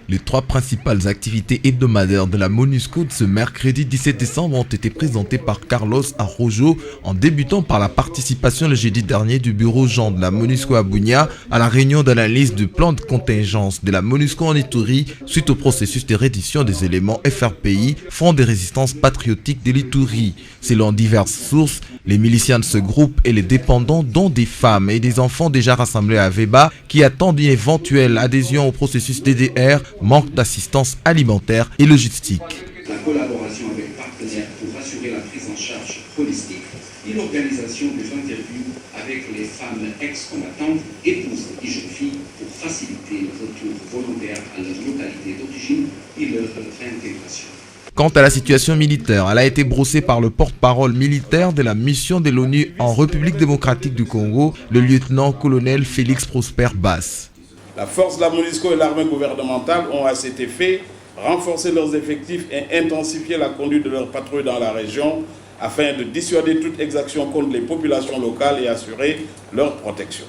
Les 3 principales activités hebdomadaires de la MONUSCO de ce mercredi 17 décembre ont été présentées par Carlos Arrojo, en débutant par la participation le jeudi dernier du bureau Jean de la MONUSCO à Bunia à la réunion d'analyse du plan de contingence de la MONUSCO en Ituri suite au processus de reddition des éléments FRPI, Front de résistance patriotique de l'Ituri. Selon diverses sources, les miliciens de ce groupe et les dépendants, dont des femmes et des enfants déjà rassemblés à Veba, qui attendent une éventuelle adhésion au processus DDR, manquent d'assistance alimentaire et logistique. La collaboration avec partenaires pour assurer la prise en charge holistique et l'organisation des interviews avec les femmes ex-combattantes, épouses et jeunes filles pour faciliter le retour volontaire à leur localité d'origine et leur réintégration. Quant à la situation militaire, elle a été brossée par le porte-parole militaire de la mission de l'ONU en République démocratique du Congo, le lieutenant-colonel Félix Prosper Basse. La force de la MONUSCO et l'armée gouvernementale ont à cet effet renforcé leurs effectifs et intensifié la conduite de leurs patrouilles dans la région afin de dissuader toute exaction contre les populations locales et assurer leur protection.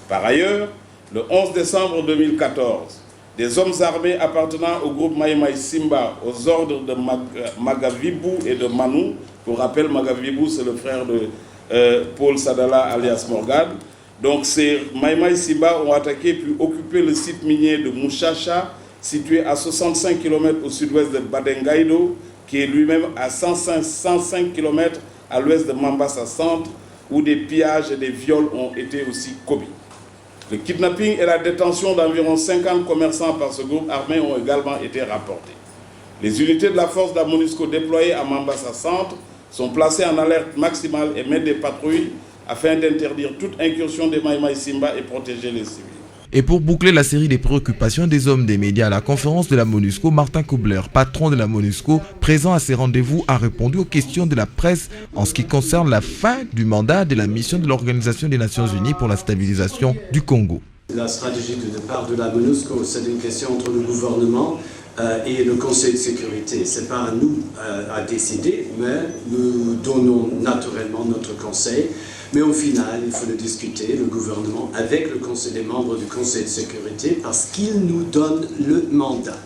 Par ailleurs, le 11 décembre 2014, des hommes armés appartenant au groupe Mai Mai Simba aux ordres de Magavibu et de Manu, pour rappel, Magavibu c'est le frère de Paul Sadala alias Morgan. Donc ces Mai Mai Simba ont attaqué puis occupé le site minier de Muchacha, situé à 65 km au sud-ouest de Badengaido, qui est lui-même à 105 km à l'ouest de Mambasa Centre, où des pillages et des viols ont été aussi commis. Le kidnapping et la détention d'environ 50 commerçants par ce groupe armé ont également été rapportés. Les unités de la force de la MONUSCO déployées à Mambasa Centre sont placées en alerte maximale et mènent des patrouilles afin d'interdire toute incursion des Mai Mai Simba et protéger les civils. Et pour boucler la série des préoccupations des hommes des médias à la conférence de la MONUSCO, Martin Kobler, patron de la MONUSCO, présent à ces rendez-vous, a répondu aux questions de la presse en ce qui concerne la fin du mandat de la mission de l'Organisation des Nations Unies pour la stabilisation du Congo. La stratégie de départ de la MONUSCO, c'est une question entre le gouvernement et le Conseil de sécurité. Ce n'est pas à nous à décider, mais nous donnons naturellement notre conseil. Mais au final, il faut le discuter, le gouvernement, avec le conseil des membres du Conseil de sécurité, parce qu'ils nous donnent le mandat.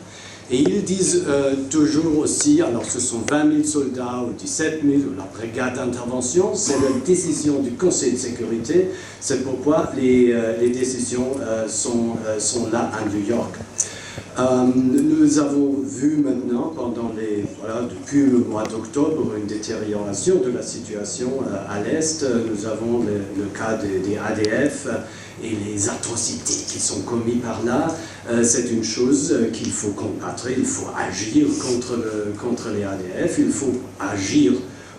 Et ils disent toujours aussi, alors ce sont 20 000 soldats ou 17 000, ou la brigade d'intervention, c'est la décision du Conseil de sécurité, c'est pourquoi les décisions sont là à New York. Nous avons vu maintenant, depuis le mois d'octobre, une détérioration de la situation à l'Est. Nous avons le cas des ADF et les atrocités qui sont commises par là. C'est une chose qu'il faut combattre, il faut agir contre les ADF, il faut agir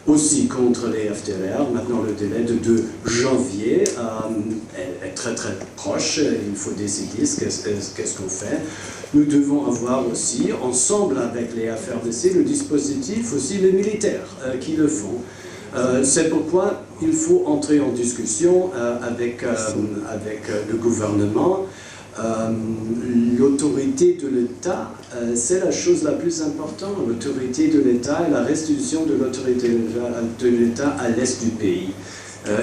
aussi contre les FDLR. Maintenant, le délai de 2 janvier est très très proche. Il faut décider qu'est-ce qu'on fait. Nous devons avoir aussi, ensemble avec les FRDC, le dispositif, aussi les militaires qui le font. C'est pourquoi il faut entrer en discussion avec le gouvernement. L'autorité de l'État, c'est la chose la plus importante. L'autorité de l'État et la restitution de l'autorité de l'État à l'est du pays.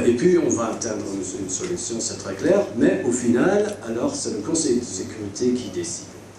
Et puis on va atteindre une solution, c'est très clair, mais au final, alors c'est le Conseil de sécurité qui décide.